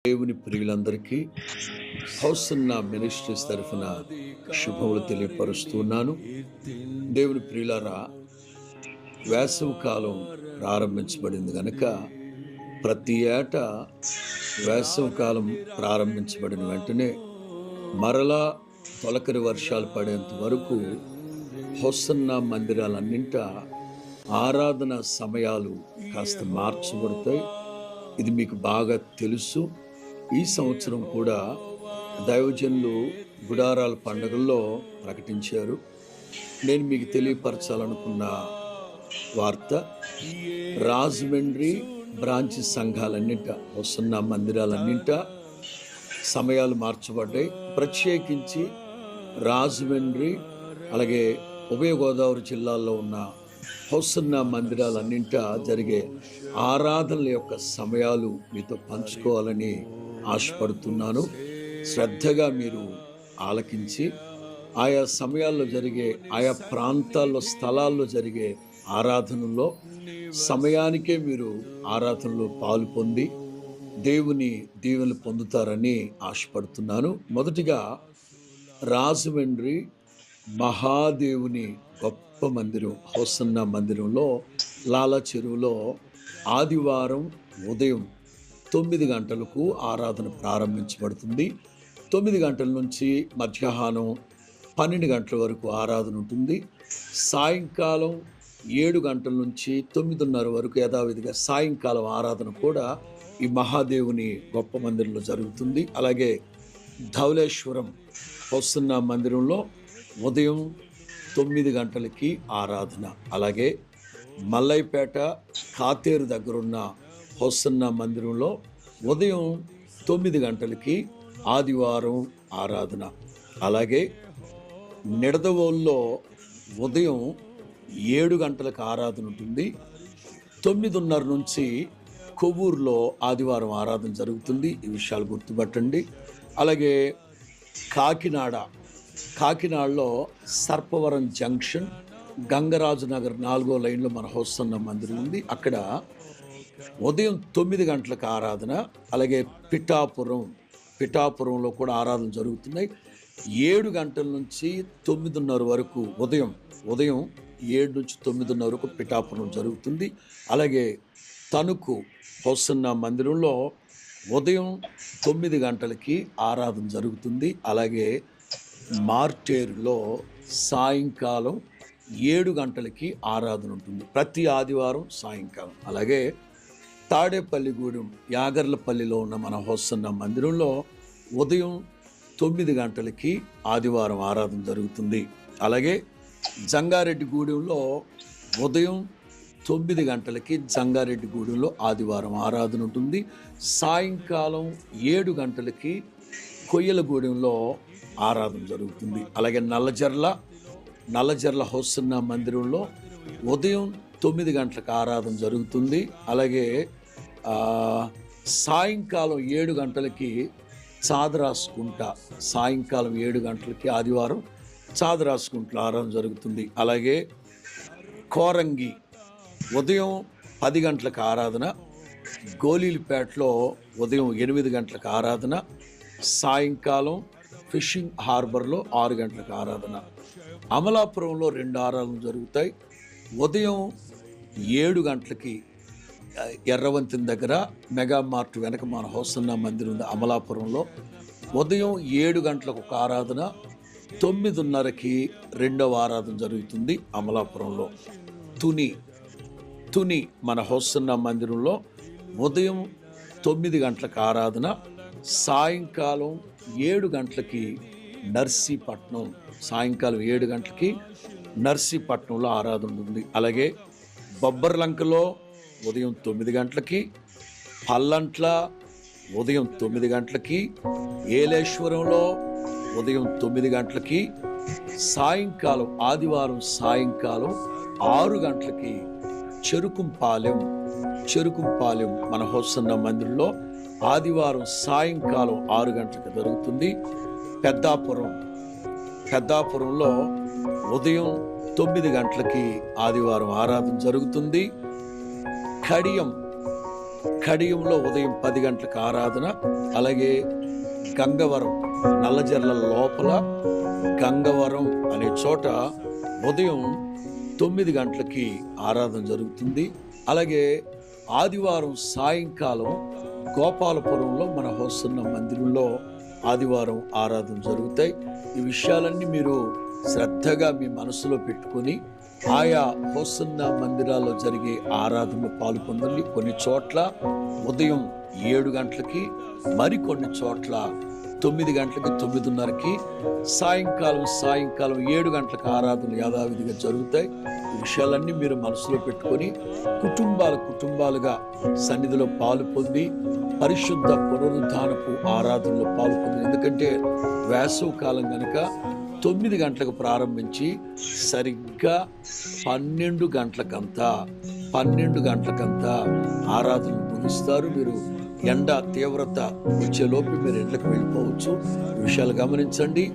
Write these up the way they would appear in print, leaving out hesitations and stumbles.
దేవుని ప్రియులందరికీ హౌసన్న మినిస్ట్రీస్ తరఫున శుభములు తెలియపరుస్తున్నాను. దేవుని ప్రియులారా, వేసవి కాలం ప్రారంభించబడింది కనుక ప్రతి ఏటా వేసవి కాలం ప్రారంభించబడిన వెంటనే మరలా తొలకరి వర్షాలు పడేంత వరకు హౌసన్న మందిరాలన్నింటా ఆరాధన సమయాలు కాస్త మార్చబడతాయి. ఇది మీకు బాగా తెలుసు. ఈ సంవత్సరం కూడా దైవజనులు గుడారాల పండుగల్లో ప్రకటించారు. నేను మీకు తెలియపరచాలనుకున్న వార్త, రాజమండ్రి బ్రాంచ్ సంఘాలన్నింటా, వస్తున్న మందిరాలన్నింటా సమయాలు మార్చబడ్డాయి. ప్రత్యేకించి రాజమండ్రి అలాగే ఉభయ గోదావరి జిల్లాల్లో ఉన్న హౌసన్న మందిరాలన్నింటా జరిగే ఆరాధనల యొక్క సమయాలు మీతో పంచుకోవాలని ఆశపడుతున్నాను. శ్రద్ధగా మీరు ఆలకించి ఆయా సమయాల్లో జరిగే, ఆయా ప్రాంతాల్లో, స్థలాల్లో జరిగే ఆరాధనలో సమయానికే మీరు ఆరాధనలో పాలు పొంది దేవుని దీవెనలు పొందుతారని ఆశపడుతున్నాను. మొదటిగా రాజమండ్రి మహాదేవుని గొప్ప మందిరం, హౌసన్న మందిరంలో లాలా చెరువులో ఆదివారం ఉదయం 9 గంటలకు ఆరాధన ప్రారంభించబడుతుంది. 9 గంటల నుంచి మధ్యాహ్నం 12 గంటల వరకు ఆరాధన ఉంటుంది. సాయంకాలం 7 గంటల నుంచి 9:30 వరకు యథావిధిగా సాయంకాలం ఆరాధన కూడా ఈ మహాదేవుని గొప్ప మందిరంలో జరుగుతుంది. అలాగే ధవళేశ్వరం హౌసన్న మందిరంలో ఉదయం 9 గంటలకి ఆరాధన. అలాగే మల్లైపేట కాతేరు దగ్గరున్న హౌసన్న మందిరంలో ఉదయం 9 గంటలకి ఆదివారం ఆరాధన. అలాగే నిడదవోల్లో ఉదయం 7 గంటలకు ఆరాధన ఉంటుంది. 9:30 నుంచి కొవ్వూరులో ఆదివారం ఆరాధన జరుగుతుంది. ఈ విషయాలు గుర్తుపట్టండి. అలాగే కాకినాడలో సర్పవరం జంక్షన్, గంగరాజు నగర్ 4వ లైన్లో మన హౌసన్న మందిరం ఉంది. అక్కడ ఉదయం 9 గంటలకు ఆరాధన. అలాగే పిఠాపురంలో కూడా ఆరాధన జరుగుతున్నాయి. 7 గంటల నుంచి 9:30 వరకు ఉదయం 7 నుంచి 9:30 వరకు పిఠాపురం జరుగుతుంది. అలాగే తణుకు హౌసన్న మందిరంలో ఉదయం 9 గంటలకి ఆరాధన జరుగుతుంది. అలాగే మార్టేరులో సాయంకాలం 7 గంటలకి ఆరాధన ఉంటుంది ప్రతి ఆదివారం సాయంకాలం. అలాగే తాడేపల్లిగూడెం యాగర్లపల్లిలో ఉన్న మన హౌసన్న మందిరంలో ఉదయం 9 గంటలకి ఆదివారం ఆరాధన జరుగుతుంది. అలాగే జంగారెడ్డిగూడెంలో ఉదయం 9 గంటలకి జంగారెడ్డిగూడెంలో ఆదివారం ఆరాధన ఉంటుంది. సాయంకాలం 7 గంటలకి కొయ్యలగూడెంలో ఆరాధన జరుగుతుంది. అలాగే నల్లజర్ల హౌసన్న మందిరంలో ఉదయం 9 గంటలకు ఆరాధన జరుగుతుంది. అలాగే సాయంకాలం 7 గంటలకి చాదరాసుకుంట, సాయంకాలం 7 గంటలకి ఆదివారం చాదరాసుకుంటలో ఆరాధన జరుగుతుంది. అలాగే కోరంగి ఉదయం 10 గంటలకు ఆరాధన. గోలీలపేటలో ఉదయం 8 గంటలకు ఆరాధన. సాయంకాలం ఫిషింగ్ హార్బర్లో 6 గంటలకు ఆరాధన. అమలాపురంలో 2 ఆరాధనలు జరుగుతాయి. ఉదయం 7 గంటలకి ఎర్రవంతిన దగ్గర మెగా మార్ట్ వెనక మన హౌసన్న మందిరం ఉంది అమలాపురంలో. ఉదయం 7 గంటలకు ఒక ఆరాధన. 9:30కి 2వ ఆరాధన జరుగుతుంది అమలాపురంలో. తుని మన హౌసన్న మందిరంలో ఉదయం 9 గంటలకు ఆరాధన. సాయంకాలం 7 గంటలకి నర్సీపట్నం, సాయంకాలం 7 గంటలకి నర్సీపట్నంలో ఆరాధన ఉంది. అలాగే బొబ్బర్లంకలో ఉదయం 9 గంటలకి, పల్లంట్ల ఉదయం 9 గంటలకి, ఏలేశ్వరంలో ఉదయం 9 గంటలకి, సాయంకాలం ఆదివారం సాయంకాలం 6 గంటలకి చెరుకుంపాలెం మన హౌసన్న మందిరంలో ఆదివారం సాయంకాలం 6 గంటలకు జరుగుతుంది. పెద్దాపురంలో ఉదయం 9 గంటలకి ఆదివారం ఆరాధన జరుగుతుంది. కడియంలో ఉదయం 10 గంటలకు ఆరాధన. అలాగే గంగవరం నల్లజర్ల లోపల గంగవరం అనే చోట ఉదయం 9 గంటలకి ఆరాధన జరుగుతుంది. అలాగే ఆదివారం సాయంకాలం గోపాలపురంలో మన హోసన్న మందిరంలో ఆదివారం ఆరాధన జరుగుతాయి. ఈ విషయాలన్నీ మీరు శ్రద్ధగా మీ మనసులో పెట్టుకొని ఆయా హోసన్న మందిరాల్లో జరిగే ఆరాధనలో పాల్పొందండి. కొన్ని చోట్ల ఉదయం 7 గంటలకి, మరికొన్ని చోట్ల 9 గంటలకి, 9:30కి, సాయంకాలం 7 గంటలకు ఆరాధనలు యథావిధిగా జరుగుతాయి. ఈ విషయాలన్నీ మీరు మనసులో పెట్టుకొని కుటుంబాలుగా సన్నిధిలో పాలు పొంది పరిశుద్ధ పునరుద్ధానపు ఆరాధనలో పాలు పొంది. ఎందుకంటే వేసవి కాలం కనుక 9 గంటలకు ప్రారంభించి సరిగ్గా 12 గంటలకంతా ఆరాధనలు ముగిస్తారు. మీరు ఎండ తీవ్రత వచ్చేలోపు మీరు ఎండకు వెళ్ళిపోవచ్చు. ఈ విషయాలు గమనించండి.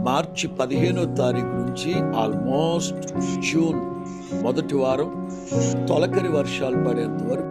మార్చి 15వ తారీఖు నుంచి ఆల్మోస్ట్ జూన్ మొదటి వారం తొలకరి వర్షాలు పడేంత వరకు